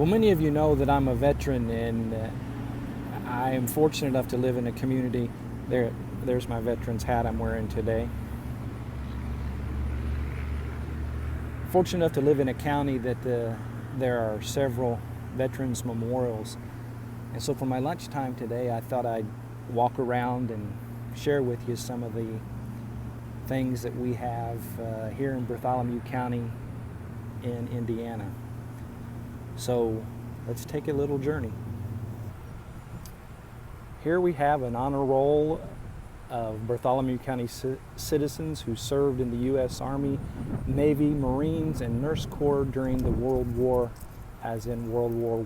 Well, many of you know that I'm a veteran, and I am fortunate enough to live in a community. There's my veteran's hat I'm wearing today. Fortunate enough to live in a county that there are several veterans memorials. And so for my lunchtime today, I thought I'd walk around and share with you some of the things that we have here in Bartholomew County in Indiana. So let's take a little journey. Here we have an honor roll of Bartholomew County citizens who served in the U.S. Army, Navy, Marines, and Nurse Corps during the World War, as in World War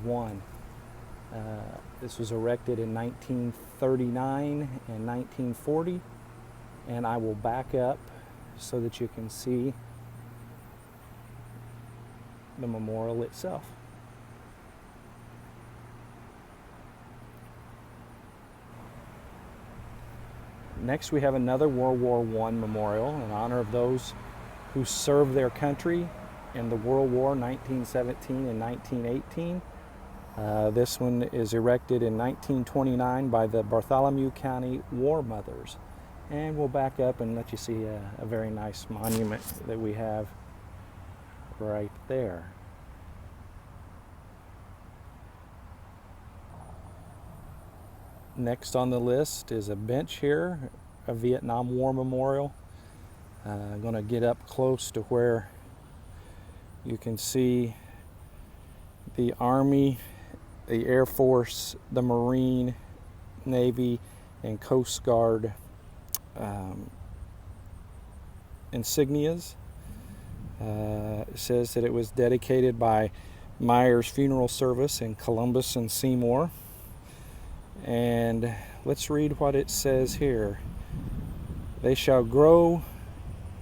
I. This was erected in 1939 and 1940, and I will back up so that you can see the memorial itself. Next, we have another World War I memorial in honor of those who served their country in the World War 1917 and 1918. This one is erected in 1929 by the Bartholomew County War Mothers. And we'll back up and let you see a very nice monument that we have right there. Next on the list is a bench here, a Vietnam War memorial. I'm going to get up close to where you can see the Army, the Air Force, the Marine, Navy, and Coast Guard insignias. It says that it was dedicated by Myers Funeral Service in Columbus and Seymour. And let's read what it says here. They shall grow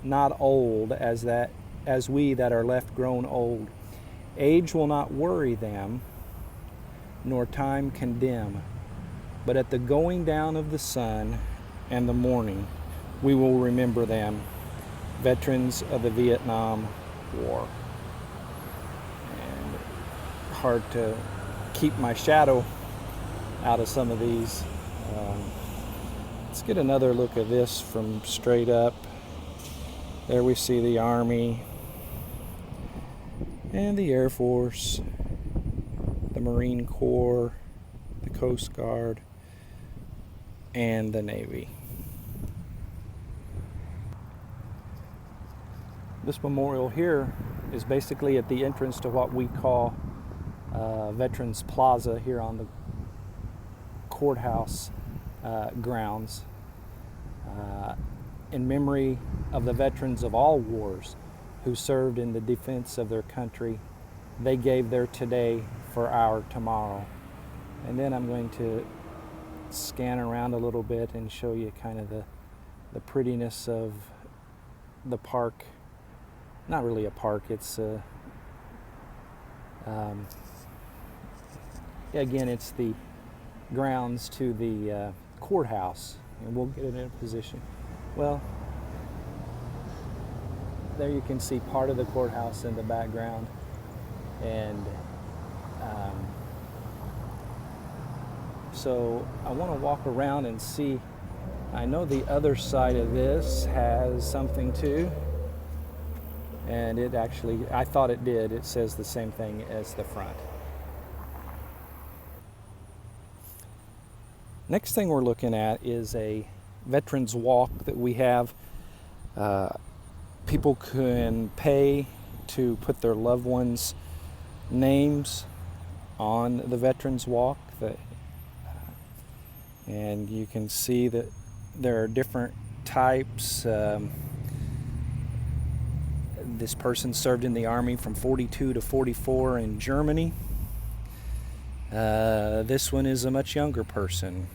not old as we that are left grown old. Age will not worry them, nor time condemn. But at the going down of the sun and the morning, we will remember them, veterans of the Vietnam War. And hard to keep my shadow out of some of these. Let's get another look at this from straight up. There we see the Army and the Air Force, the Marine Corps, the Coast Guard, and the Navy. This memorial here is basically at the entrance to what we call Veterans Plaza here on the courthouse grounds, in memory of the veterans of all wars who served in the defense of their country. They gave their today for our tomorrow. And then I'm going to scan around a little bit and show you kind of the prettiness of the park. Not really a park, it's again, it's the grounds to the courthouse, and we'll get it in a position. Well, there you can see part of the courthouse in the background, and so I want to walk around and see. I know the other side of this has something too, and it actually, I thought it did. It says the same thing as the front. Next thing we're looking at is a veterans walk that we have. People can pay to put their loved ones' names on the veterans walk, and you can see that there are different types. This person served in the Army from 42 to 44 in Germany. This one is a much younger person,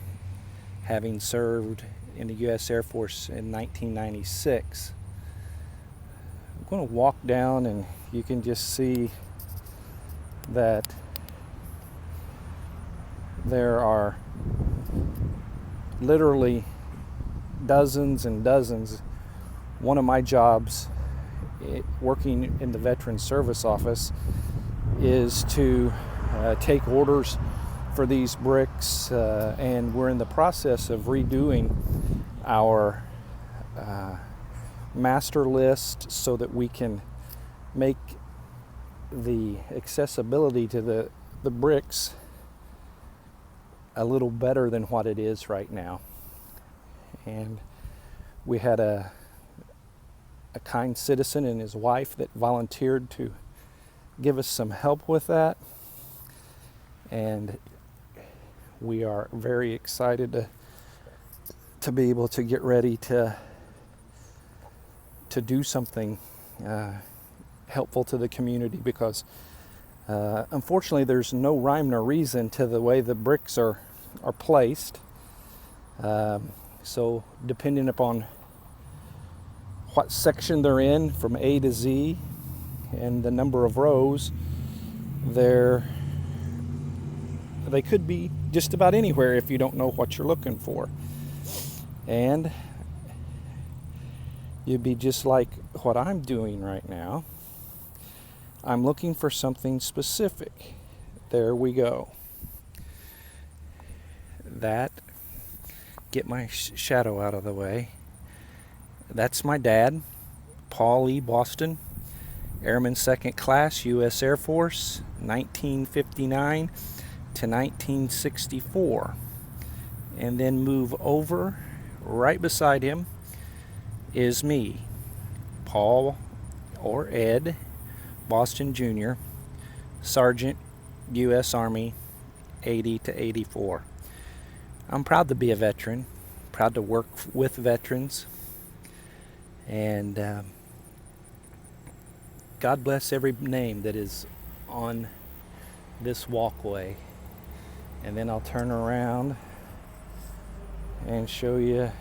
having served in the U.S. Air Force in 1996. I'm going to walk down and you can just see that there are literally dozens and dozens. One of my jobs working in the Veterans Service Office is to take orders for these bricks, and we're in the process of redoing our master list so that we can make the accessibility to the bricks a little better than what it is right now. And we had a kind citizen and his wife that volunteered to give us some help with that, and we are very excited to be able to get ready to do something helpful to the community, because unfortunately there's no rhyme nor reason to the way the bricks are placed. So depending upon what section they're in from A to Z and the number of rows, they could be just about anywhere if you don't know what you're looking for. And you'd be just like what I'm doing right now. I'm looking for something specific. There we go. Get my shadow out of the way. That's my dad, Paul EdBoston, Airman 2nd Class, U.S. Air Force, 1959 to 1964. And then move over, right beside him is me, Paul, or Ed Boston Jr., Sergeant, U.S. Army, 80 to 84. I'm proud to be a veteran, proud to work with veterans, and God bless every name that is on this walkway. And then I'll turn around and show you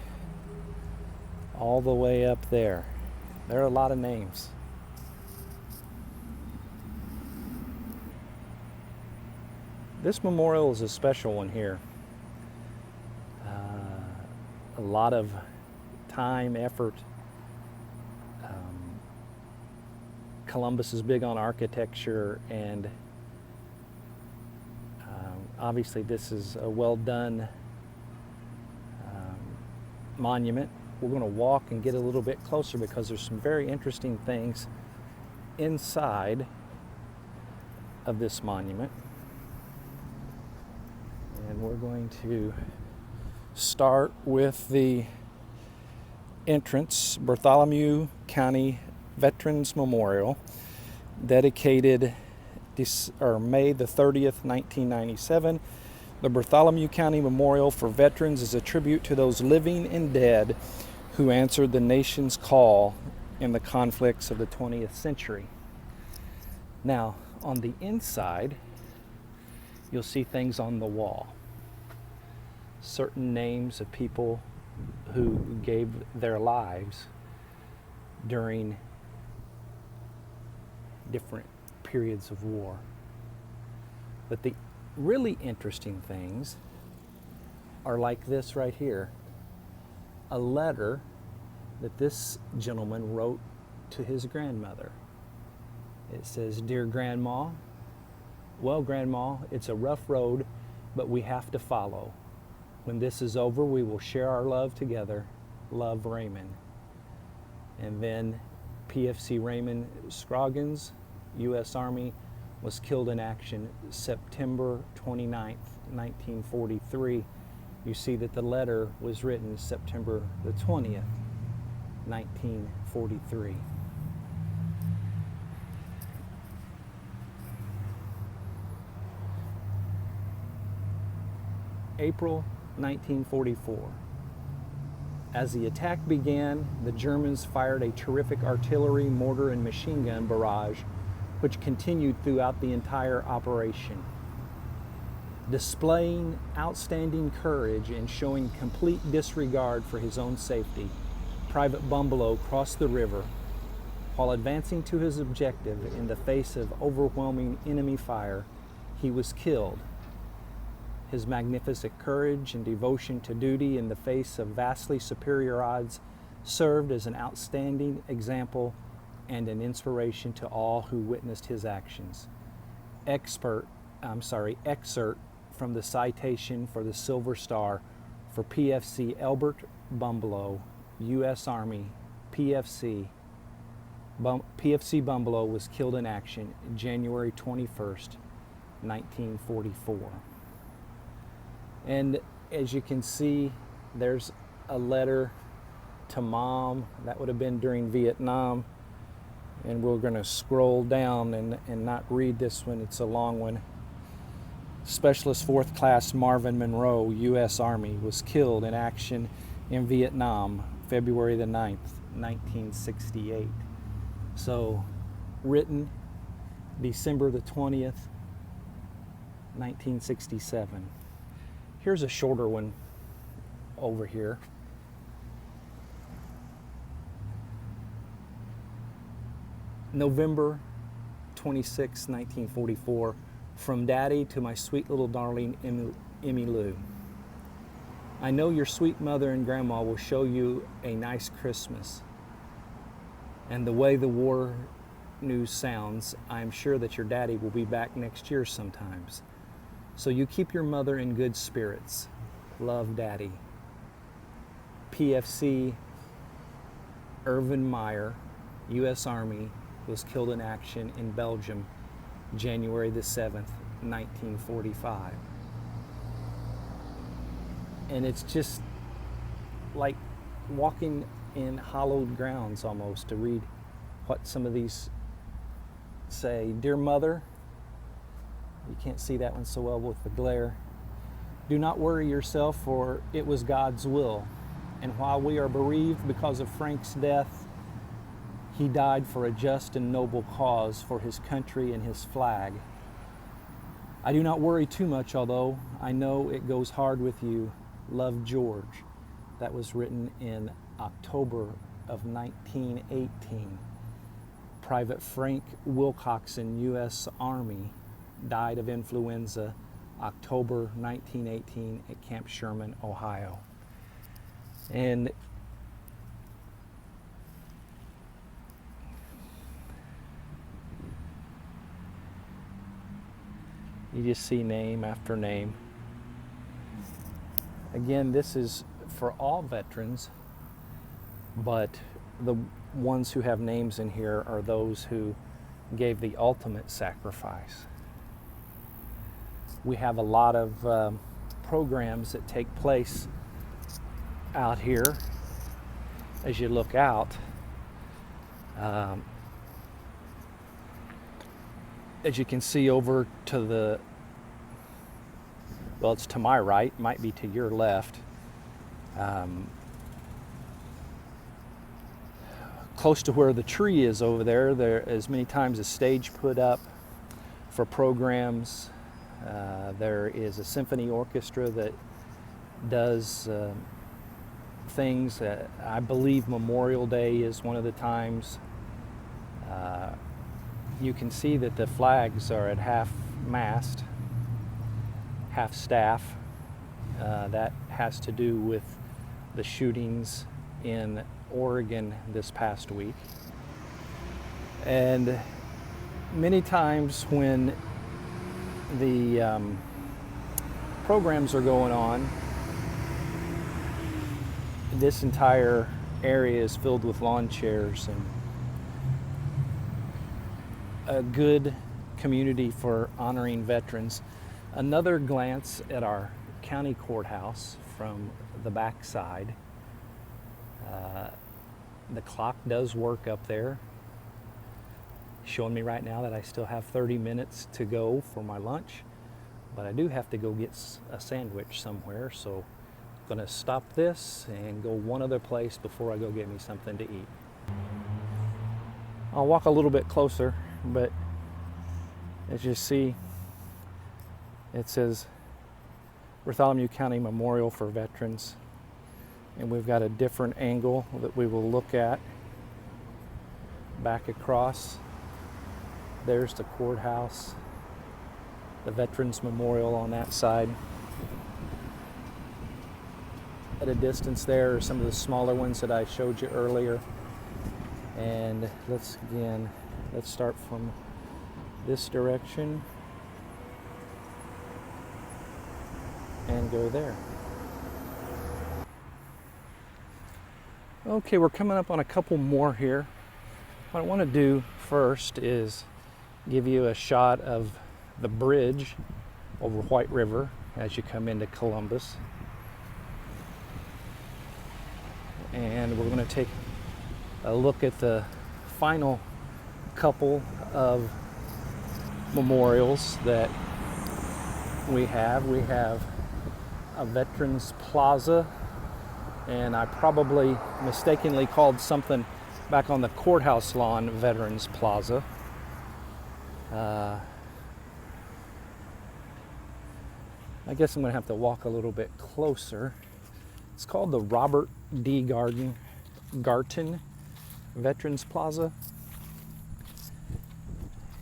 all the way up there. There are a lot of names. This memorial is a special one here. A lot of time, effort. Columbus is big on architecture, and obviously this is a well done monument. We're going to walk and get a little bit closer because there's some very interesting things inside of this monument. And we're going to start with the entrance, Bartholomew County Veterans Memorial, dedicated May the 30th, 1997. The Bartholomew County Memorial for Veterans is a tribute to those living and dead who answered the nation's call in the conflicts of the 20th century. Now, on the inside, you'll see things on the wall. Certain names of people who gave their lives during different periods of war. But the really interesting things are like this right here. A letter that this gentleman wrote to his grandmother. It says, "Dear Grandma, well, Grandma, it's a rough road, but we have to follow. When this is over, we will share our love together. Love, Raymond." And then PFC Raymond Scroggins, U.S. Army, was killed in action September 29th, 1943. You see that the letter was written September the 20th, 1943. April 1944. As the attack began, the Germans fired a terrific artillery, mortar, and machine gun barrage, which continued throughout the entire operation. Displaying outstanding courage and showing complete disregard for his own safety, Private Bumbelow crossed the river. While advancing to his objective in the face of overwhelming enemy fire, he was killed. His magnificent courage and devotion to duty in the face of vastly superior odds served as an outstanding example and an inspiration to all who witnessed his actions. Expert excerpt from the citation for the Silver Star for PFC Elbert Bumbleau, U.S. Army, PFC. PFC Bumbleau was killed in action January 21st, 1944. And as you can see, there's a letter to Mom. That would have been during Vietnam. And we're going to scroll down and not read this one. It's a long one. Specialist 4th Class Marvin Monroe, U.S. Army, was killed in action in Vietnam, February the 9th, 1968. So, written December the 20th, 1967. Here's a shorter one over here. November 26, 1944. From Daddy to my sweet little darling Emmy Lou. I know your sweet mother and grandma will show you a nice Christmas. And the way the war news sounds, I'm sure that your daddy will be back next year sometimes. So you keep your mother in good spirits. Love, Daddy. PFC Irvin Meyer, U.S. Army, was killed in action in Belgium, January the 7th, 1945. And it's just like walking in hallowed grounds almost to read what some of these say. Dear Mother, you can't see that one so well with the glare. Do not worry yourself, for it was God's will. And while we are bereaved because of Frank's death, he died for a just and noble cause, for his country and his flag. I do not worry too much, although I know it goes hard with you. Love, George. That was written in October of 1918. Private Frank Wilcoxon, U.S. Army, died of influenza, October 1918 at Camp Sherman, Ohio. And you just see name after name. Again, this is for all veterans, but the ones who have names in here are those who gave the ultimate sacrifice. We have a lot of programs that take place out here as you look out. As you can see over to the, well, it's to my right, might be to your left. Close to where the tree is over there, there is many times a stage put up for programs. There is a symphony orchestra that does things. I believe Memorial Day is one of the times. You can see that the flags are at half mast, half staff. That has to do with the shootings in Oregon this past week. And many times when the programs are going on, this entire area is filled with lawn chairs and a good community for honoring veterans. Another glance at our county courthouse from the back side. The clock does work up there, showing me right now that I still have 30 minutes to go for my lunch, but I do have to go get a sandwich somewhere, so I'm gonna stop this and go one other place before I go get me something to eat. I'll walk a little bit closer, but as you see, it says Bartholomew County Memorial for Veterans, and we've got a different angle that we will look at. Back across, there's the courthouse, the Veterans Memorial on that side. At a distance there are some of the smaller ones that I showed you earlier. And let's start from this direction. and go there. Okay, we're coming up on a couple more here. What I want to do first is give you a shot of the bridge over White River as you come into Columbus. And we're going to take a look at the final couple of memorials that we have. We have a Veterans Plaza, and I probably mistakenly called something back on the courthouse lawn Veterans Plaza. I guess I'm going to have to walk a little bit closer. It's called the Robert D. Garton Veterans Plaza.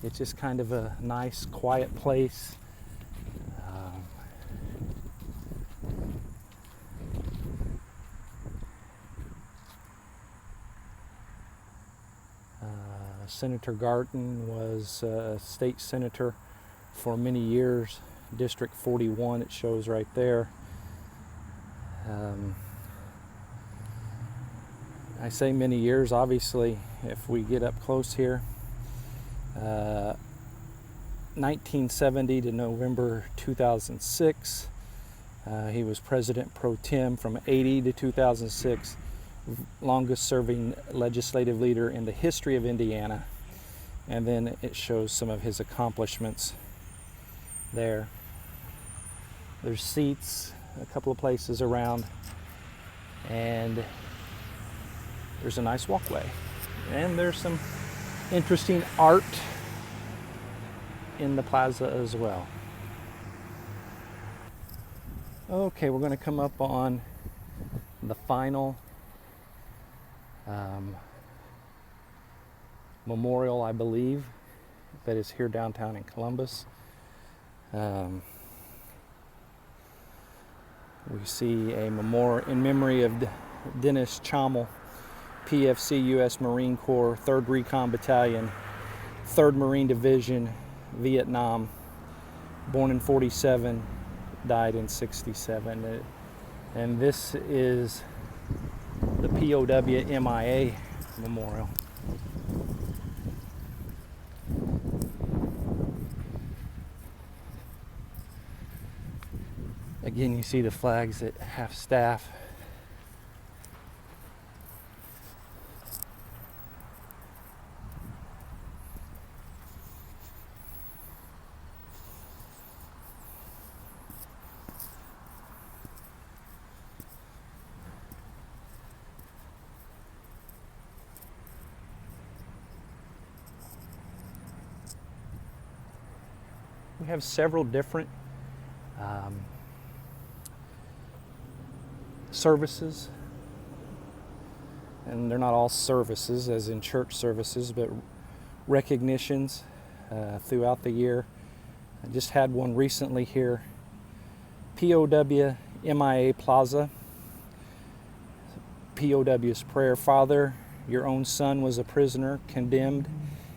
It's just kind of a nice, quiet place. Senator Garton was a state senator for many years. District 41, it shows right there. I say many years, obviously, if we get up close here. 1970 to November 2006. He was President Pro Tem from 80 to 2006. Longest serving legislative leader in the history of Indiana. And then it shows some of his accomplishments there. There's seats a couple of places around, and there's a nice walkway. And there's some interesting art in the plaza as well. Okay, we're going to come up on the final memorial, I believe, that is here downtown in Columbus. We see a memorial in memory of Dennis Chommel, PFC U.S. Marine Corps, 3rd Recon Battalion, 3rd Marine Division, Vietnam, born in 47, died in 67. And this is the POW MIA memorial. Again, you see the flags at half staff. We have several different services, and they're not all services as in church services, but recognitions throughout the year. I just had one recently here. POW MIA Plaza. POW's prayer. Father, your own son was a prisoner, condemned.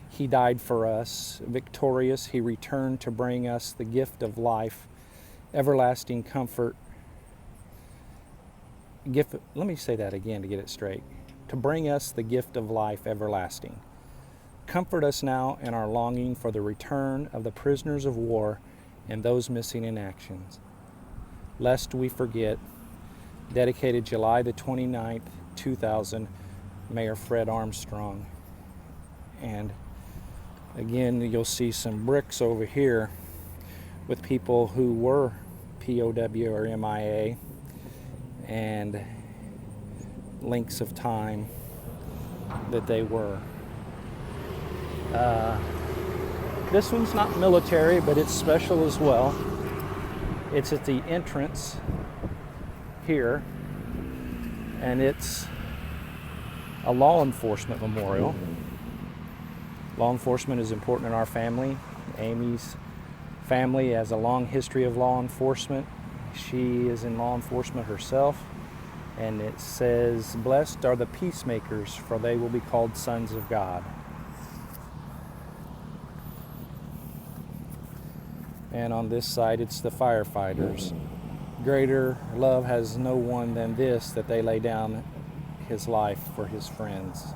He died for us. Victorious, he returned to bring us the gift of life, everlasting comfort. Let me say that again to get it straight. To bring us the gift of life everlasting. Comfort us now in our longing for the return of the prisoners of war and those missing in actions. Lest we forget. Dedicated July the 29th, 2000, Mayor Fred Armstrong. And again, you'll see some bricks over here with people who were POW or MIA and lengths of time that they were. This one's not military, but it's special as well. It's at the entrance here, and it's a law enforcement memorial. Law enforcement is important in our family. Amy's family has a long history of law enforcement. She is in law enforcement herself, and it says, "Blessed are the peacemakers, for they will be called sons of God." And on this side, it's the firefighters. greater love has no one than this, that they lay down his life for his friends.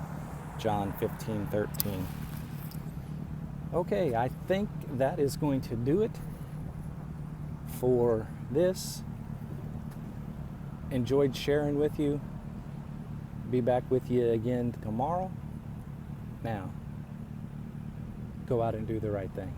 John 15:13. Okay, I think that is going to do it for this. Enjoyed sharing with you. Be back with you again tomorrow. Now, go out and do the right thing.